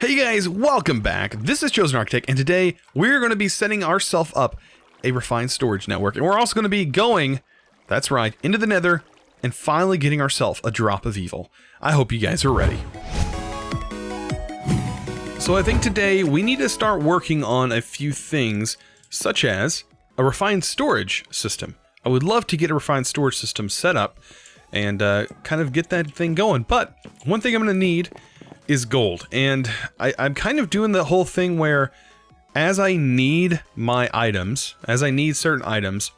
Hey guys, welcome back. This is ChosenArchitect, and today we're going to be setting ourselves up a refined storage network. And we're also going to be going, that's right, into the nether and finally getting ourselves a drop of evil. I hope you guys are ready. So I think today we need to start working on a few things, such as a refined storage system. I would love to get a refined storage system set up and kind of get that thing going. But one thing I'm going to need is gold. And I'm kind of doing the whole thing where as I need my items, as I need certain items,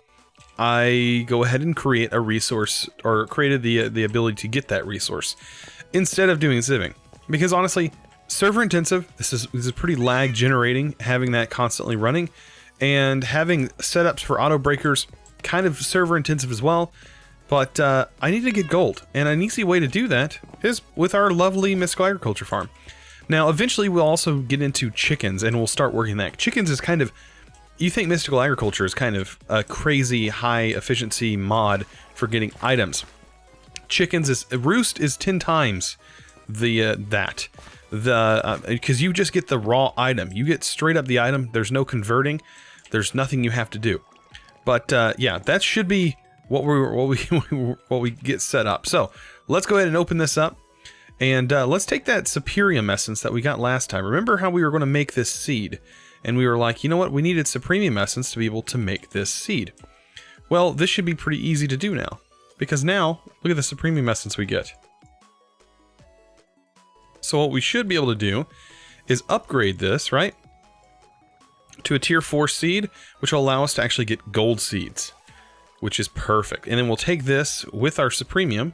I go ahead and create a resource or created the ability to get that resource instead of doing sieving. Because honestly, server intensive, this is pretty lag generating, having that constantly running, and having setups for auto breakers, kind of server intensive as well. But I need to get gold, and an easy way to do that is with our lovely mystical agriculture farm. Now, eventually we'll also get into chickens, and we'll start working that. Chickens is kind of, you think mystical agriculture is kind of a crazy high efficiency mod for getting items. Chickens is, roost is 10 times the because you just get the raw item. You get straight up the item. There's no converting. There's nothing you have to do. But yeah, that should be what we get set up. So let's go ahead and open this up, and let's take that Supremium essence that we got last time. Remember how we were going to make this seed, and we were like, you know what, we needed Supremium essence to be able to make this seed. Well, this should be pretty easy to do now, because now look at the Supremium essence we get. So what we should be able to do is upgrade this, right, to a tier 4 seed, which will allow us to actually get gold seeds, which is perfect. And then we'll take this with our Supremium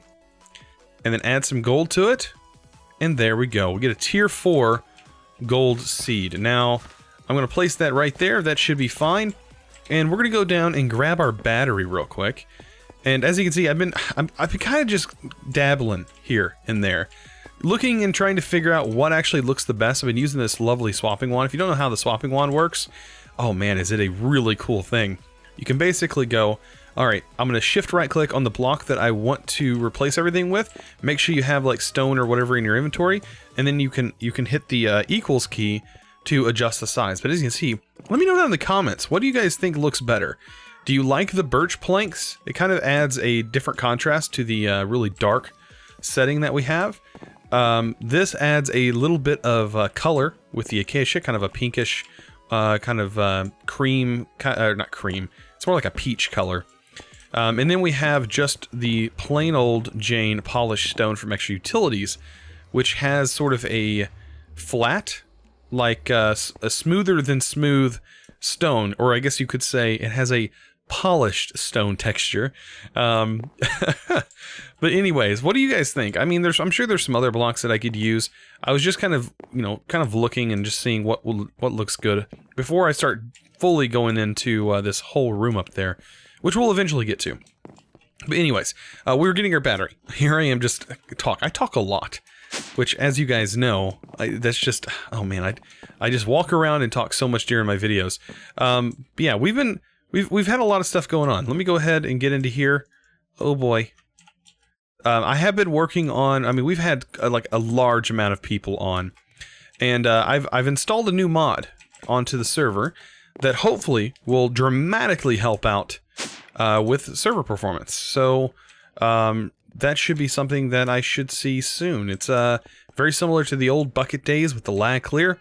and then add some gold to it. And there we go. We get a tier 4 gold seed. Now, I'm going to place that right there. That should be fine. And we're going to go down and grab our battery real quick. And as you can see, I've been kind of just dabbling here and there, looking and trying to figure out what actually looks the best. I've been using this lovely swapping wand. If you don't know how the swapping wand works, oh man, is it a really cool thing. You can basically go, all right, I'm going to shift right click on the block that I want to replace everything with. Make sure you have like stone or whatever in your inventory, and then you can hit the equals key to adjust the size. But as you can see, let me know down in the comments, what do you guys think looks better? Do you like the birch planks? It kind of adds a different contrast to the really dark setting that we have. This adds a little bit of color with the acacia, kind of a pinkish kind of cream, not cream, it's more like a peach color. And then we have just the plain old Jane polished stone from Extra Utilities, which has sort of a flat, like a smoother than smooth stone, or I guess you could say it has a polished stone texture. But anyways, what do you guys think? I mean, I'm sure there's some other blocks that I could use. I was just kind of, kind of looking and just seeing what looks good before I start fully going into this whole room up there, which we'll eventually get to. But anyways, we were getting our battery. Here I am, just I talk a lot, which, as you guys know, that's just, oh man, I just walk around and talk so much during my videos. But yeah, we've had a lot of stuff going on. Let me go ahead and get into here. Oh boy. I have been working on, I mean, we've had like a large amount of people on, and I've installed a new mod onto the server that hopefully will dramatically help out with server performance. So that should be something that I should see soon. It's very similar to the old bucket days with the lag clear,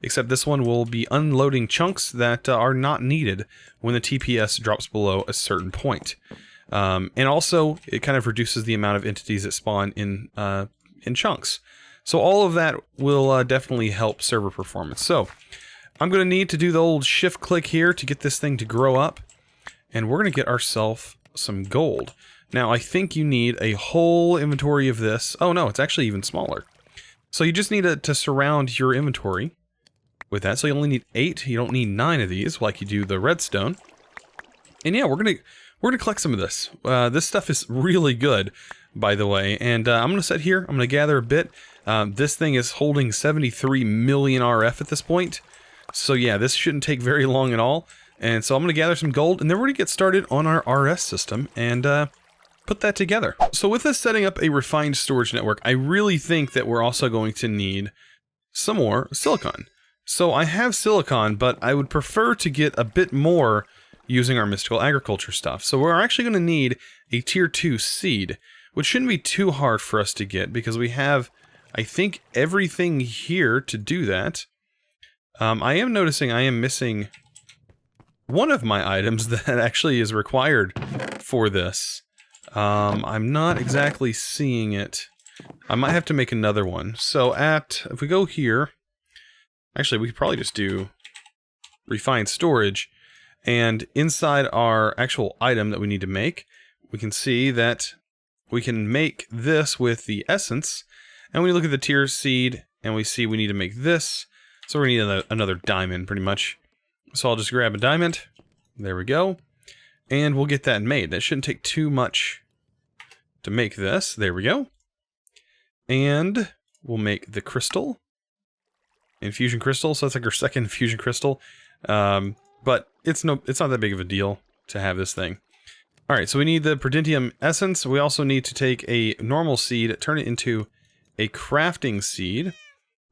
except this one will be unloading chunks that are not needed when the TPS drops below a certain point. And also, it kind of reduces the amount of entities that spawn in chunks. So all of that will definitely help server performance. So I'm going to need to do the old shift click here to get this thing to grow up. And we're going to get ourselves some gold. Now, I think you need a whole inventory of this. Oh no, it's actually even smaller. So you just need to surround your inventory with that. So you only need 8. You don't need 9 of these like you do the redstone. And yeah, we're gonna collect some of this. This stuff is really good, by the way. And I'm gonna sit here. I'm gonna gather a bit. This thing is holding 73 million RF at this point. So yeah, this shouldn't take very long at all. And so I'm gonna gather some gold, and then we're gonna get started on our RS system and put that together. So with us setting up a refined storage network, I really think that we're also going to need some more silicon. So I have silicon, but I would prefer to get a bit more using our mystical agriculture stuff. So we're actually going to need a tier 2 seed, which shouldn't be too hard for us to get because we have, I think, everything here to do that. I am noticing I am missing one of my items that actually is required for this. I'm not exactly seeing it. I might have to make another one. So if we go here, actually we could probably just do refined storage, and inside our actual item that we need to make, we can see that we can make this with the essence, and we look at the tier seed, and we see we need to make this, so we're going to need another diamond, pretty much. So I'll just grab a diamond, there we go, and we'll get that made. That shouldn't take too much to make this, there we go. And we'll make the crystal, infusion crystal, so that's like our second infusion crystal, but it's not that big of a deal to have this thing. Alright, so we need the Prudentium essence. We also need to take a normal seed, turn it into a crafting seed,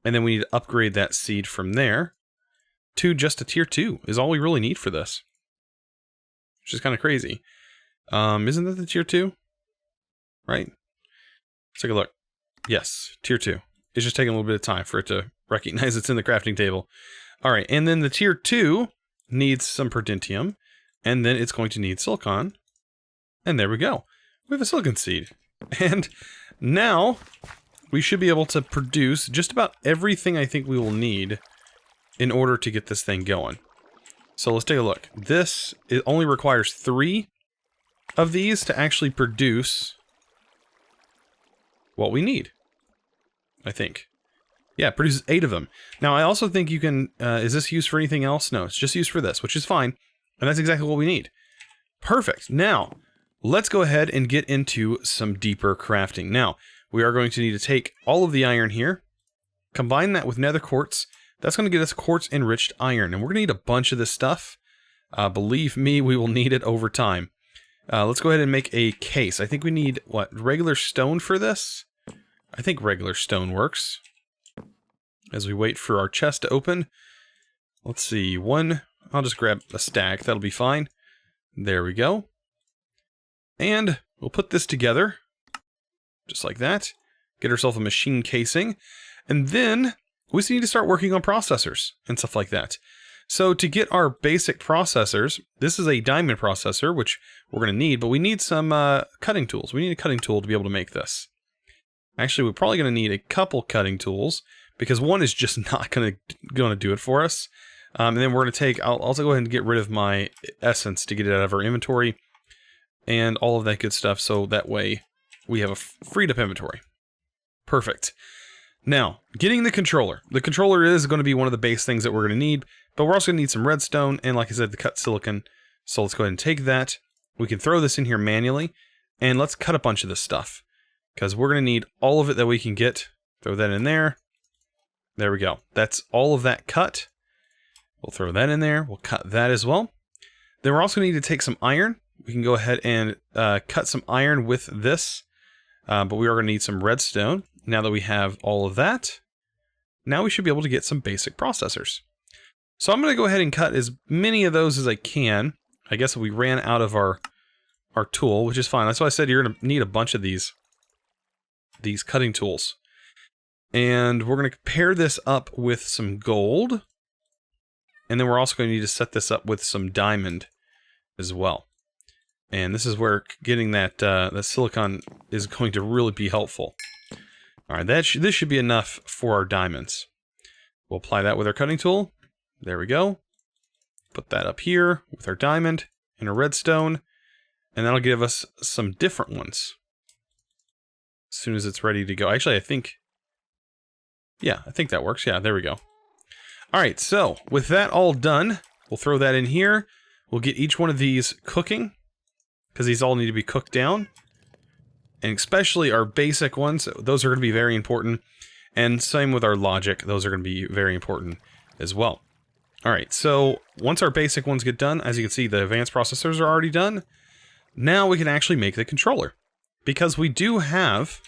and then we need to upgrade that seed from there to just a tier 2 is all we really need for this. Which is kind of crazy. Isn't that the tier 2? Right? Let's take a look. Yes, tier 2. It's just taking a little bit of time for it to recognize it's in the crafting table. Alright, and then the tier 2 needs some Prudentium, and then it's going to need silicon. And there we go. We have a silicon seed. And now we should be able to produce just about everything I think we will need in order to get this thing going. So let's take a look. It only requires 3 of these to actually produce what we need, I think. Yeah, it produces 8 of them. Now, I also think you can... is this used for anything else? No, it's just used for this, which is fine. And that's exactly what we need. Perfect. Now, let's go ahead and get into some deeper crafting. Now, we are going to need to take all of the iron here, combine that with nether quartz. That's going to get us quartz-enriched iron, and we're going to need a bunch of this stuff. Believe me, we will need it over time. Let's go ahead and make a case. I think we need, what, regular stone for this? I think regular stone works. As we wait for our chest to open. Let's see, I'll just grab a stack, that'll be fine. There we go. And we'll put this together, just like that. Get ourselves a machine casing. And then we just need to start working on processors and stuff like that. So to get our basic processors, this is a diamond processor, which we're going to need, but we need some cutting tools. We need a cutting tool to be able to make this. Actually, we're probably going to need a couple cutting tools, because one is just not going to do it for us. And then we're going to take, I'll also go ahead and get rid of my essence to get it out of our inventory, and all of that good stuff, so that way we have a freed up inventory. Perfect. Now, getting the controller. The controller is going to be one of the base things that we're going to need, but we're also going to need some redstone, and like I said, the cut silicon. So let's go ahead and take that. We can throw this in here manually, and let's cut a bunch of this stuff, because we're going to need all of it that we can get. Throw that in there. There we go. That's all of that cut. We'll throw that in there. We'll cut that as well. Then we're also going to need to take some iron. We can go ahead and cut some iron with this, but we are going to need some redstone. Now that we have all of that, now we should be able to get some basic processors. So I'm going to go ahead and cut as many of those as I can. I guess we ran out of our tool, which is fine. That's why I said you're going to need a bunch of these cutting tools. And we're going to pair this up with some gold. And then we're also going to need to set this up with some diamond as well. And this is where getting that silicon is going to really be helpful. Alright, this should be enough for our diamonds. We'll apply that with our cutting tool. There we go. Put that up here with our diamond and a redstone. And that'll give us some different ones. As soon as it's ready to go. Actually, I think that works. Yeah, there we go. Alright, so with that all done, we'll throw that in here. We'll get each one of these cooking, because these all need to be cooked down. And especially our basic ones, those are going to be very important. And same with our logic, those are going to be very important as well. Alright, so once our basic ones get done, as you can see, the advanced processors are already done. Now we can actually make the controller, because we do have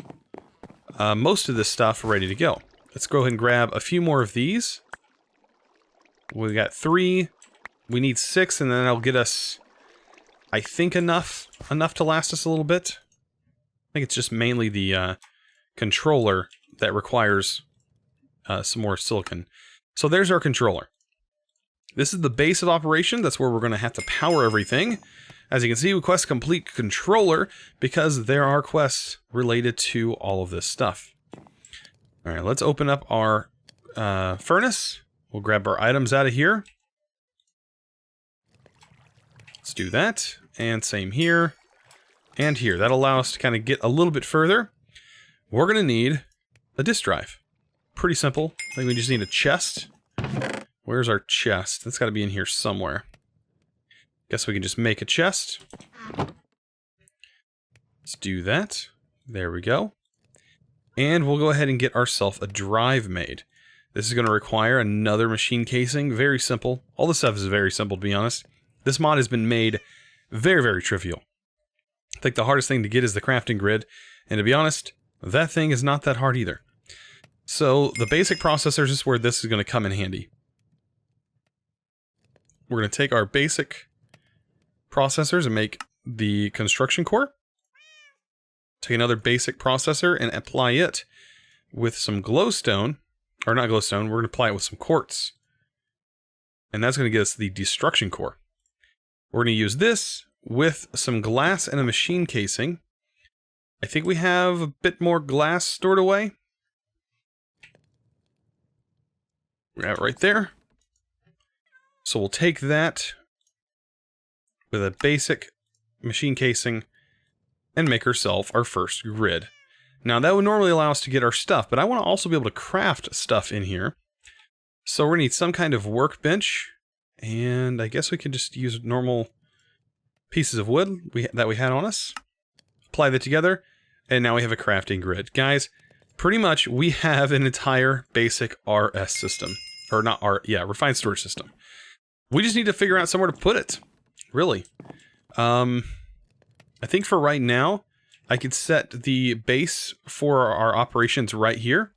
most of this stuff ready to go. let's go ahead and grab a few more of these. We got 3. We need 6, and then that'll get us, I think, enough to last us a little bit. I think it's just mainly the controller that requires some more silicon. So there's our controller. This is the base of operation. That's where we're going to have to power everything. As you can see, we quest complete controller because there are quests related to all of this stuff. All right, let's open up our furnace. We'll grab our items out of here. Let's do that. And same here and here. That'll allow us to kind of get a little bit further. We're going to need a disk drive. Pretty simple. I think we just need a chest. Where's our chest? That's got to be in here somewhere. Guess we can just make a chest. Let's do that. There we go. And we'll go ahead and get ourselves a drive made. This is going to require another machine casing. Very simple. All this stuff is very simple, to be honest. This mod has been made very, very trivial. I think the hardest thing to get is the crafting grid. And to be honest, that thing is not that hard either. So the basic processors is where this is going to come in handy. We're going to take our basic processors and make the construction core. Take another basic processor and apply it with some glowstone. Or not glowstone, we're going to apply it with some quartz. And that's going to get us the destruction core. We're going to use this with some glass and a machine casing. I think we have a bit more glass stored away. We have it right there. So we'll take that with a basic machine casing and make ourselves our first grid. Now that would normally allow us to get our stuff, but I want to also be able to craft stuff in here. So we're going to need some kind of workbench, and I guess we can just use normal pieces of wood that we had on us. Apply that together, and now we have a crafting grid. Guys, pretty much we have an entire basic RS system. Or not refined storage system. We just need to figure out somewhere to put it. Really. I think for right now, I could set the base for our operations right here.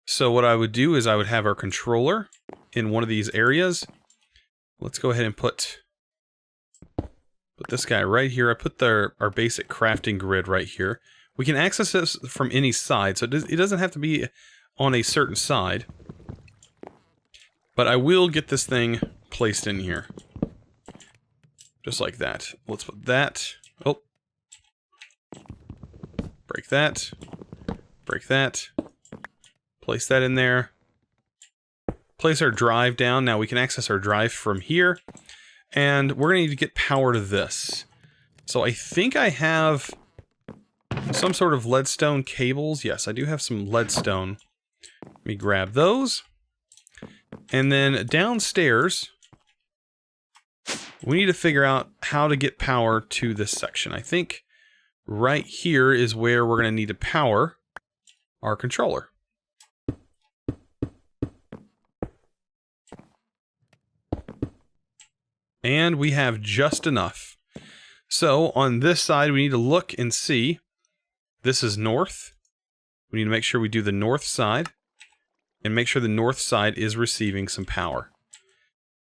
So what I would do is I would have our controller in one of these areas. Let's go ahead and put this guy right here. I put our basic crafting grid right here. We can access this from any side, so it doesn't have to be on a certain side. But I will get this thing placed in here. Just like that. Let's put that. Oh. Break that. Break that. Place that in there. Place our drive down. Now we can access our drive from here. And we're going to need to get power to this. So I think I have some sort of leadstone cables. Yes, I do have some leadstone. Let me grab those. And then downstairs, we need to figure out how to get power to this section. I think right here is where we're going to need to power our controller. And we have just enough. So on this side, we need to look and see. This is north. We need to make sure we do the north side. And make sure the north side is receiving some power.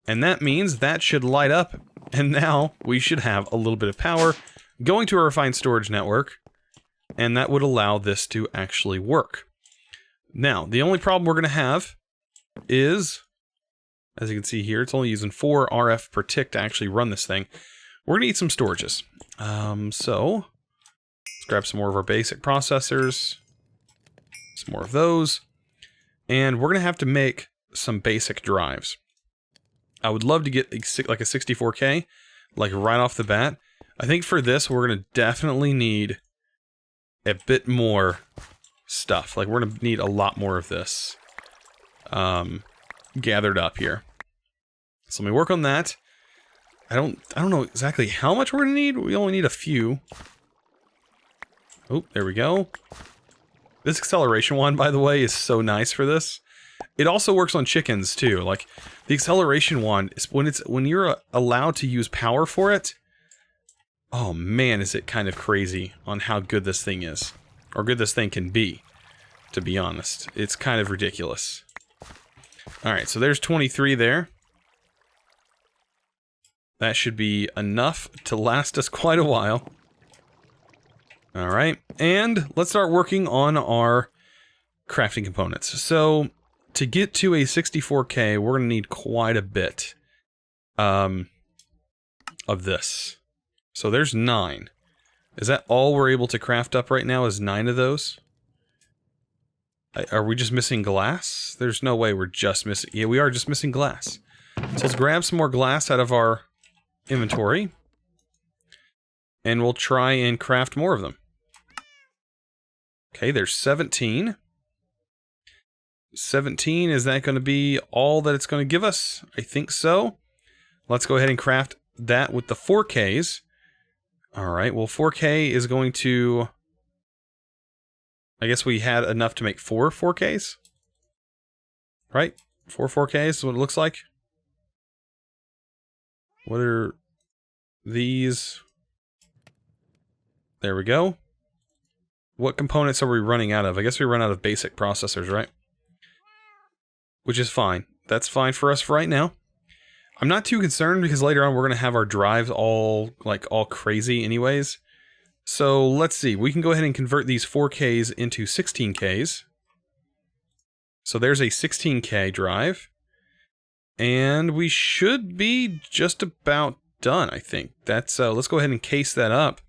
And that means that should light up. And now we should have a little bit of power going to a refined storage network. And that would allow this to actually work. Now, the only problem we're going to have is, as you can see here, it's only using 4 RF per tick to actually run this thing. We're going to need some storages. So, let's grab some more of our basic processors. Some more of those. And we're going to have to make some basic drives. I would love to get like a 64K, like right off the bat. I think for this, we're going to definitely need a bit more stuff. Like, we're going to need a lot more of this gathered up here. So let me work on that. I don't know exactly how much we're going to need. We only need a few. Oh, there we go. This acceleration wand, by the way, is so nice for this. It also works on chickens too. Like, the acceleration wand is when you're allowed to use power for it. Oh man, is it kind of crazy on how good this thing is, or good this thing can be. to be honest. It's kind of ridiculous. Alright, so there's 23 there. That should be enough to last us quite a while. Alright, and let's start working on our crafting components. So, to get to a 64K, we're going to need quite a bit of this. So there's 9. Is that all we're able to craft up right now, is 9 of those? Are we just missing glass? There's no way we're just missing... Yeah, we are just missing glass. So let's grab some more glass out of our inventory. And we'll try and craft more of them. Okay, there's 17. 17, is that going to be all that it's going to give us? I think so. Let's go ahead and craft that with the 4Ks. Alright, well 4K is going to... I guess we had enough to make 4 4Ks? Right? 4 4Ks is what it looks like. What are these? There we go. What components are we running out of? I guess we run out of basic processors, right? Which is fine. That's fine for us for right now. I'm not too concerned because later on we're going to have our drives all crazy anyways. So let's see. We can go ahead and convert these 4Ks into 16Ks. So there's a 16K drive. And we should be just about done, I think. That's let's go ahead and case that up.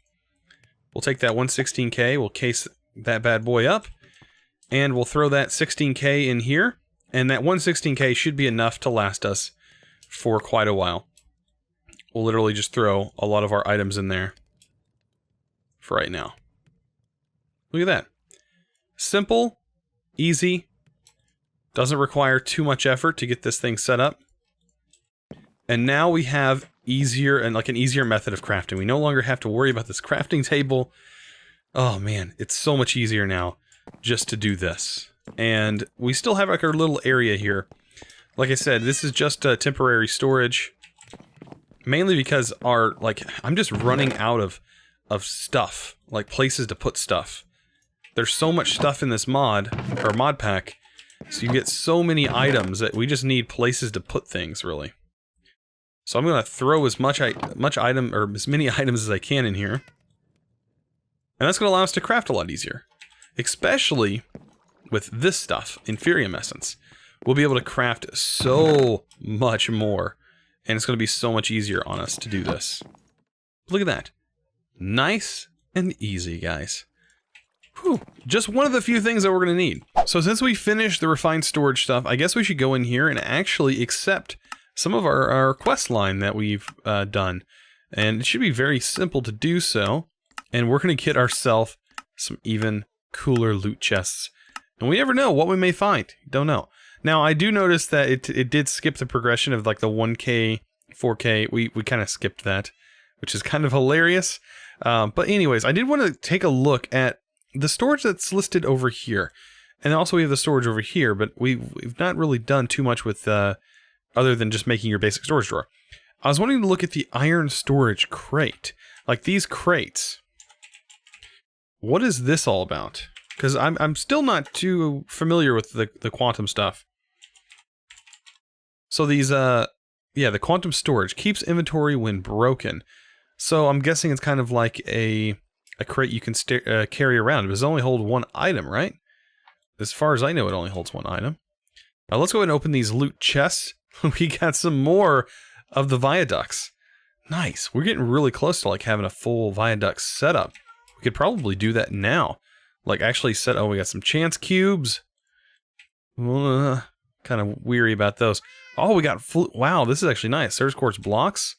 We'll take that 116K, we'll case that bad boy up, and we'll throw that 16K in here. And that 116K should be enough to last us for quite a while. We'll literally just throw a lot of our items in there for right now. Look at that. Simple, easy, doesn't require too much effort to get this thing set up. And now we have easier and an easier method of crafting. We no longer have to worry about this crafting table. Oh man, it's so much easier now just to do this. And we still have our little area here. Like I said, this is just temporary storage. Mainly because I'm just running out of stuff, places to put stuff. There's so much stuff in this mod, or mod pack, so you get so many items that we just need places to put things, really. So I'm gonna throw as many items as I can in here. And that's gonna allow us to craft a lot easier. Especially with this stuff, Inferium Essence. We'll be able to craft so much more. And it's gonna be so much easier on us to do this. Look at that. Nice and easy, guys. Whew. Just one of the few things that we're gonna need. So since we finished the refined storage stuff, I guess we should go in here and actually accept some of our quest line that we've done. And it should be very simple to do so. And we're going to get ourselves some even cooler loot chests. And we never know what we may find. Don't know. Now, I do notice that it did skip the progression of the 1K, 4K. We kind of skipped that, which is kind of hilarious. But anyways, I did want to take a look at the storage that's listed over here. And also we have the storage over here, but we've not really done too much with... other than just making your basic storage drawer. I was wanting to look at the iron storage crate. Like these crates. What is this all about? Because I'm still not too familiar with the quantum stuff. So these, yeah, the quantum storage keeps inventory when broken. So I'm guessing it's kind of like a crate you can carry around. It does only hold one item, right? As far as I know, it only holds one item. Now let's go ahead and open these loot chests. We got some more of the viaducts. Nice. We're getting really close to having a full viaduct setup. We could probably do that now. Actually set... Oh, we got some chance cubes. Kind of weary about those. Oh, we got... Wow, this is actually nice. Surge quartz blocks.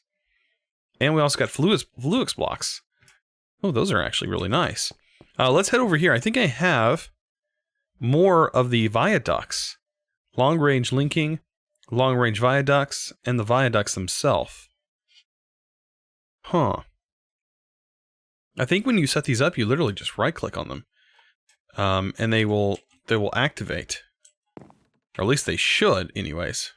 And we also got fluix blocks. Oh, those are actually really nice. Let's head over here. I think I have more of the viaducts. Long-range linking. Long-range viaducts, and the viaducts themselves. Huh. I think when you set these up, you literally just right-click on them. And they will activate. Or at least they should, anyways.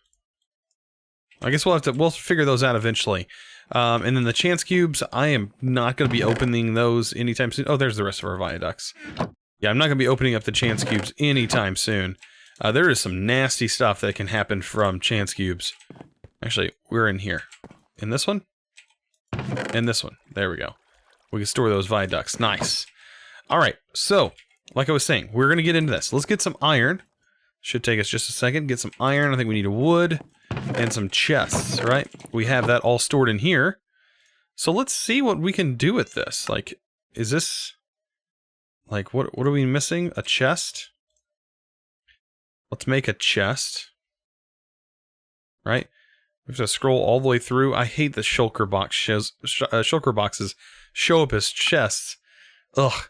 I guess we'll figure those out eventually. And then the chance cubes, I am not going to be opening those anytime soon. Oh, there's the rest of our viaducts. Yeah, I'm not going to be opening up the chance cubes anytime soon. There is some nasty stuff that can happen from chance cubes. Actually, we're in here. In this one? And this one. There we go. We can store those viaducts. Nice. Alright, so, like I was saying, we're going to get into this. Let's get some iron. Should take us just a second. Get some iron. I think we need a wood. And some chests, right? We have that all stored in here. So let's see what we can do with this. Like, is this... Like, what are we missing? A chest? Let's make a chest. Right? We have to scroll all the way through. I hate the shulker box shulker boxes show up as chests. Ugh.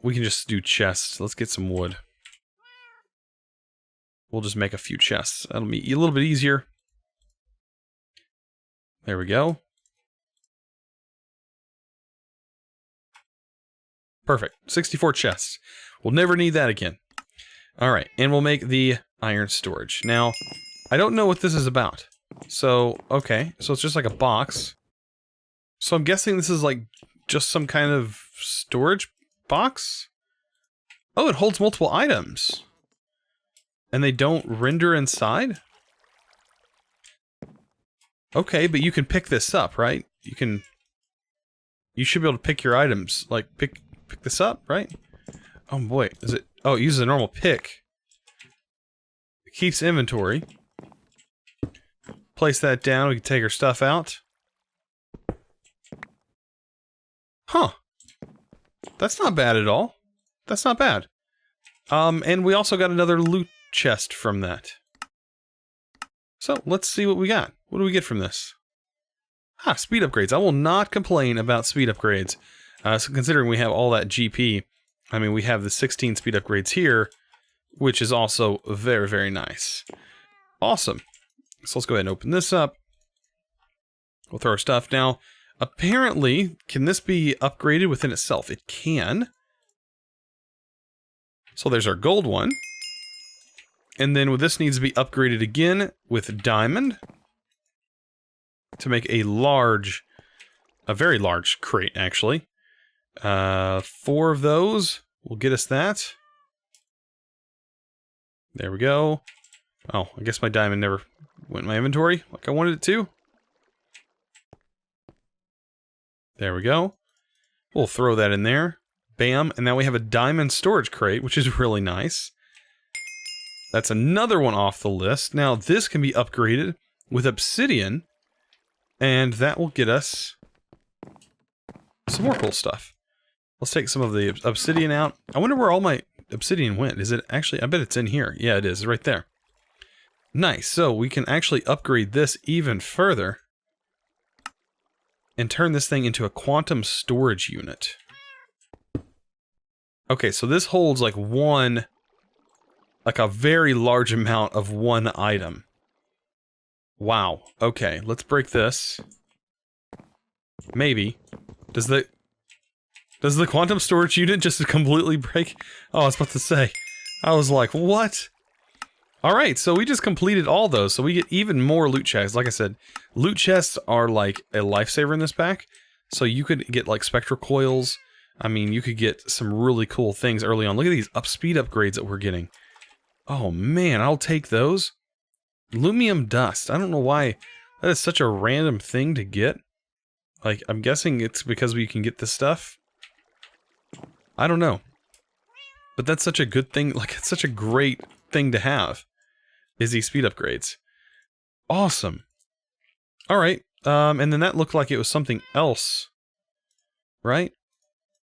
We can just do chests. Let's get some wood. We'll just make a few chests. That'll be a little bit easier. There we go. Perfect. 64 chests. We'll never need that again. Alright, and we'll make the iron storage. Now, I don't know what this is about. So, okay. So it's just like a box. So I'm guessing this is like just some kind of storage box? Oh, it holds multiple items. And they don't render inside? Okay, but you can pick this up, right? You should be able to pick your items. Like, pick this up, right? Oh boy, is it... Oh, it uses a normal pick. It keeps inventory. Place that down, we can take our stuff out. Huh. That's not bad at all. That's not bad. And we also got another loot chest from that. So, let's see what we got. What do we get from this? Ah, speed upgrades. I will not complain about speed upgrades. So considering we have all that GP, I mean, we have the 16 speed upgrades here, which is also very, very nice. Awesome. So let's go ahead and open this up. We'll throw our stuff now. Apparently, can this be upgraded within itself? It can. So there's our gold one. And then this needs to be upgraded again with diamond to make a very large crate, actually. 4 of those will get us that. There we go. Oh, I guess my diamond never went in my inventory like I wanted it to. There we go. We'll throw that in there. Bam, and now we have a diamond storage crate, which is really nice. That's another one off the list. Now, this can be upgraded with obsidian, and that will get us some more cool stuff. Let's take some of the obsidian out. I wonder where all my obsidian went. Is it actually... I bet it's in here. Yeah, it is. Right there. Nice. So, we can actually upgrade this even further and turn this thing into a quantum storage unit. Okay, so this holds like a very large amount of one item. Wow. Okay, let's break this. Maybe. Does the quantum storage unit just completely break? Oh, I was about to say. I was like, what? Alright, so we just completed all those, so we get even more loot chests. Like I said, loot chests are like a lifesaver in this pack. So you could get like spectral coils. I mean, you could get some really cool things early on. Look at these speed upgrades that we're getting. Oh man, I'll take those. Lumium dust. I don't know why that is such a random thing to get. Like, I'm guessing it's because we can get this stuff. I don't know. But that's such a good thing. Like, it's such a great thing to have. Is these speed upgrades. Awesome. Alright. And then that looked like it was something else. Right?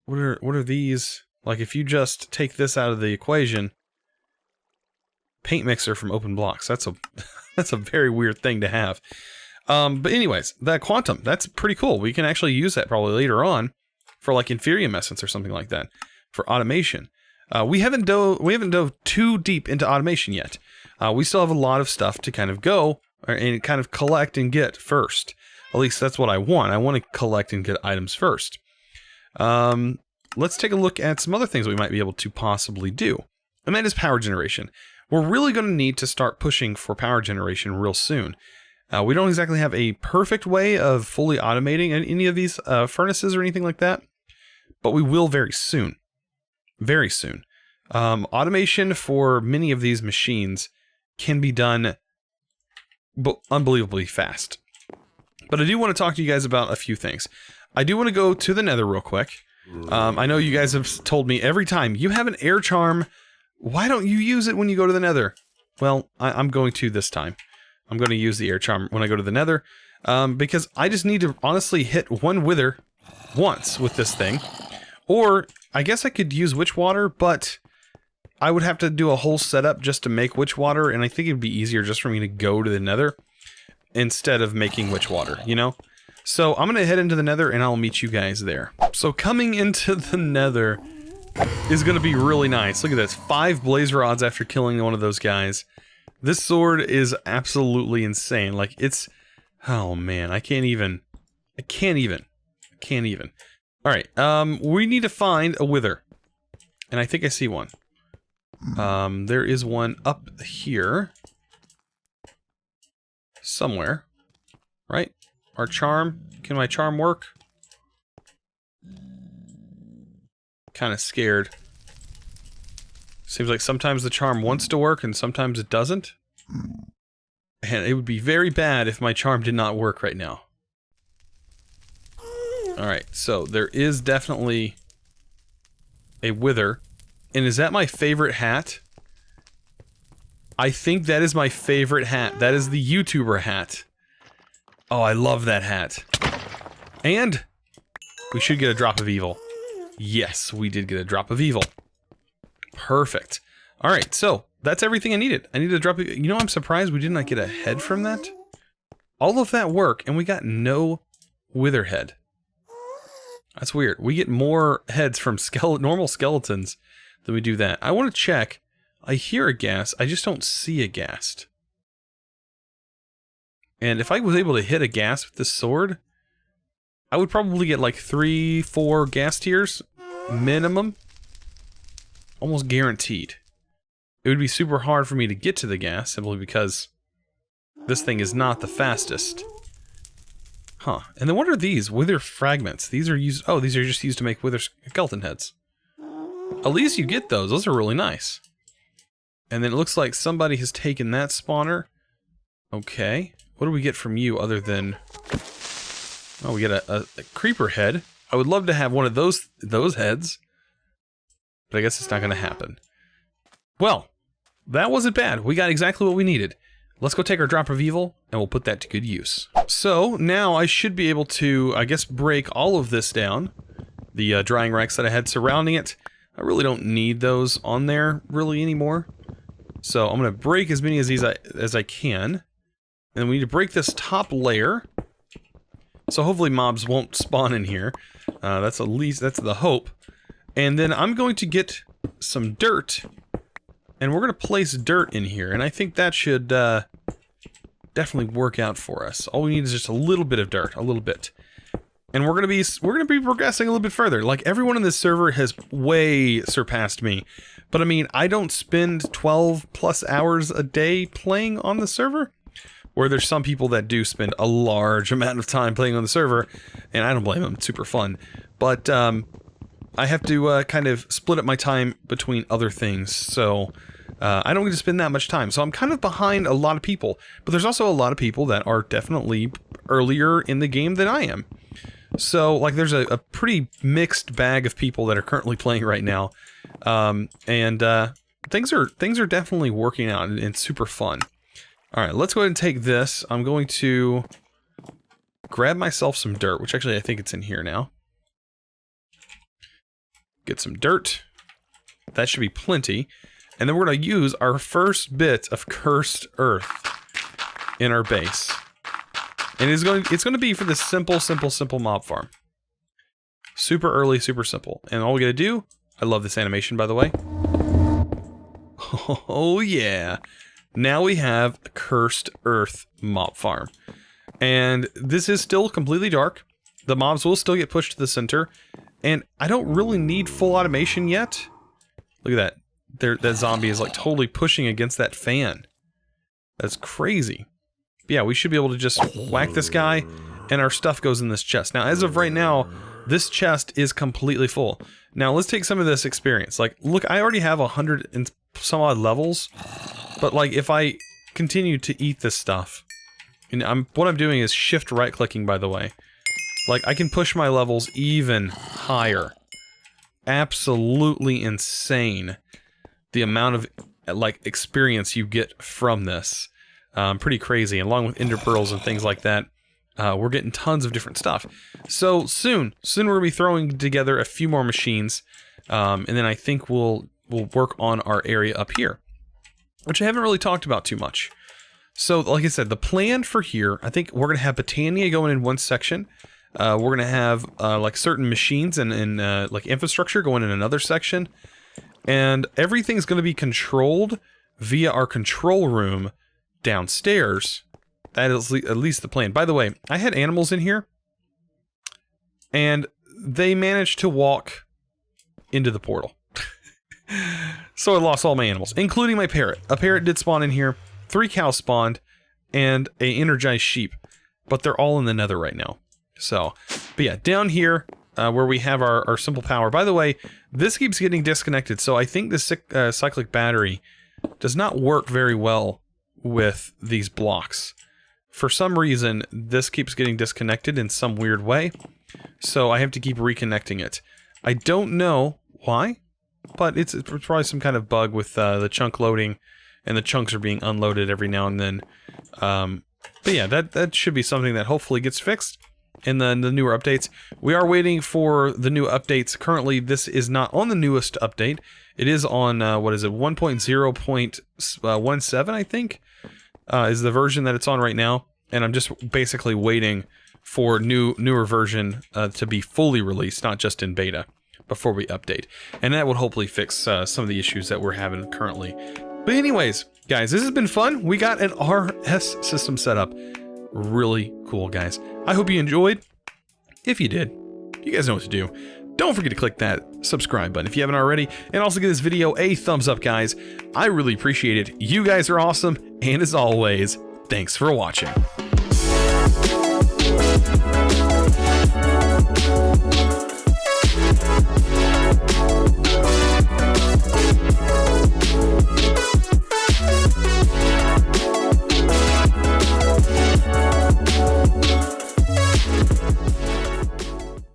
What are these? Like, if you just take this out of the equation... Paint mixer from open blocks. That's a very weird thing to have. But anyways, that quantum, that's pretty cool. We can actually use that probably later on for like Inferium Essence or something like that for automation. We haven't dove too deep into automation yet. We still have a lot of stuff to kind of go and kind of collect and get first. At least that's what I want. I want to collect and get items first. Let's take a look at some other things we might be able to possibly do. And that is power generation. We're really going to need to start pushing for power generation real soon. We don't exactly have a perfect way of fully automating any of these furnaces or anything like that, but we will very soon. very soon. Automation for many of these machines can be done unbelievably fast. But I do want to talk to you guys about a few things. I do want to go to the Nether real quick. I know you guys have told me every time, you have an air charm, why don't you use it when you go to the Nether? Well, I'm going to this time. I'm going to use the air charm when I go to the Nether, because I just need to honestly hit one wither once with this thing. Or, I guess I could use witch water, but I would have to do a whole setup just to make witch water, and I think it'd be easier just for me to go to the Nether instead of making witch water, you know? So I'm gonna head into the Nether and I'll meet you guys there. So coming into the Nether is gonna be really nice. Look at this, 5 blaze rods after killing one of those guys. This sword is absolutely insane. Like it's, oh man, I can't even. Alright, we need to find a wither. And I think I see one. There is one up here. Somewhere. Right? Our charm. Can my charm work? Kinda scared. Seems like sometimes the charm wants to work and sometimes it doesn't. And it would be very bad if my charm did not work right now. Alright, so there is definitely a wither. And is that my favorite hat? I think that is my favorite hat. That is the YouTuber hat. Oh, I love that hat. And we should get a drop of evil. Yes, we did get a drop of evil. Perfect. Alright, so that's everything I needed. I needed a drop of... You know, I'm surprised we did not get a head from that. All of that work, and we got no wither head. That's weird. We get more heads from normal skeletons than we do that. I want to check. I hear a ghast. I just don't see a ghast. And if I was able to hit a ghast with this sword, I would probably get like 3-4 ghast tears minimum. Almost guaranteed. It would be super hard for me to get to the ghast simply because this thing is not the fastest. Huh. And then what are these? Wither fragments. These are used... Oh, these are just used to make wither skeleton heads. At least you get those. Those are really nice. And then it looks like somebody has taken that spawner. Okay. What do we get from you other than... Oh, we get a creeper head. I would love to have one of those heads. But I guess it's not going to happen. Well, that wasn't bad. We got exactly what we needed. Let's go take our drop of evil, and we'll put that to good use. So, now I should be able to, I guess, break all of this down. The drying racks that I had surrounding it. I really don't need those on there, really, anymore. So, I'm going to break as many of these as I can. And we need to break this top layer. So, hopefully mobs won't spawn in here. That's the hope. And then I'm going to get some dirt. And we're going to place dirt in here, and I think that should definitely work out for us. All we need is just a little bit of dirt, a little bit. And we're going to be progressing a little bit further. Like, everyone in this server has way surpassed me. But I mean, I don't spend 12 plus hours a day playing on the server. Where there's some people that do spend a large amount of time playing on the server, and I don't blame them, it's super fun. But I have to kind of split up my time between other things, so I don't get to spend that much time. So I'm kind of behind a lot of people, but there's also a lot of people that are definitely earlier in the game than I am. So, like, there's a pretty mixed bag of people that are currently playing right now, and things are definitely working out, and it's super fun. Alright, let's go ahead and take this. I'm going to grab myself some dirt, which actually I think it's in here now. Get some dirt. That should be plenty. And then we're going to use our first bit of cursed earth in our base. And it's going to be for this simple mob farm. Super early, super simple. And all we got to do, I love this animation, by the way. Oh yeah. Now we have a cursed earth mob farm. And this is still completely dark. The mobs will still get pushed to the center. And I don't really need full automation yet. Look at that. That zombie is like totally pushing against that fan. That's crazy. But yeah, we should be able to just whack this guy, and our stuff goes in this chest. Now, as of right now, this chest is completely full. Now let's take some of this experience. Like, look, I already have 100 and some odd levels, but like if I continue to eat this stuff, and what I'm doing is shift right clicking, by the way. Like, I can push my levels even higher. Absolutely insane the amount of like experience you get from this. Pretty crazy. Along with ender pearls and things like that, we're getting tons of different stuff. So soon we're gonna be throwing together a few more machines, and then I think we'll work on our area up here, which I haven't really talked about too much. So like I said, the plan for here, I think we're gonna have Botania going in one section. We're gonna have like certain machines and like infrastructure going in another section, and everything's gonna be controlled via our control room downstairs. That is at least the plan. By the way, I had animals in here, and they managed to walk into the portal. So I lost all my animals, including my parrot. A parrot did spawn in here, 3 cows spawned, and an energized sheep, but they're all in the nether right now. So, but yeah, down here, where we have our simple power. By the way, this keeps getting disconnected, so I think this cyclic battery does not work very well with these blocks. For some reason, this keeps getting disconnected in some weird way, so I have to keep reconnecting it. I don't know why, but it's probably some kind of bug with the chunk loading, and the chunks are being unloaded every now and then. But yeah, that should be something that hopefully gets fixed in the newer updates. We are waiting for the new updates. Currently, this is not on the newest update. It is on, what is it, 1.0.17, I think, is the version that it's on right now. And I'm just basically waiting for newer version to be fully released, not just in beta, before we update. And that would hopefully fix some of the issues that we're having currently. But anyways, guys, this has been fun. We got an RS system set up. Really cool, guys. I hope you enjoyed. If you did, you guys know what to do. Don't forget to click that subscribe button if you haven't already, and also give this video a thumbs up, guys. I really appreciate it. You guys are awesome, and as always, thanks for watching.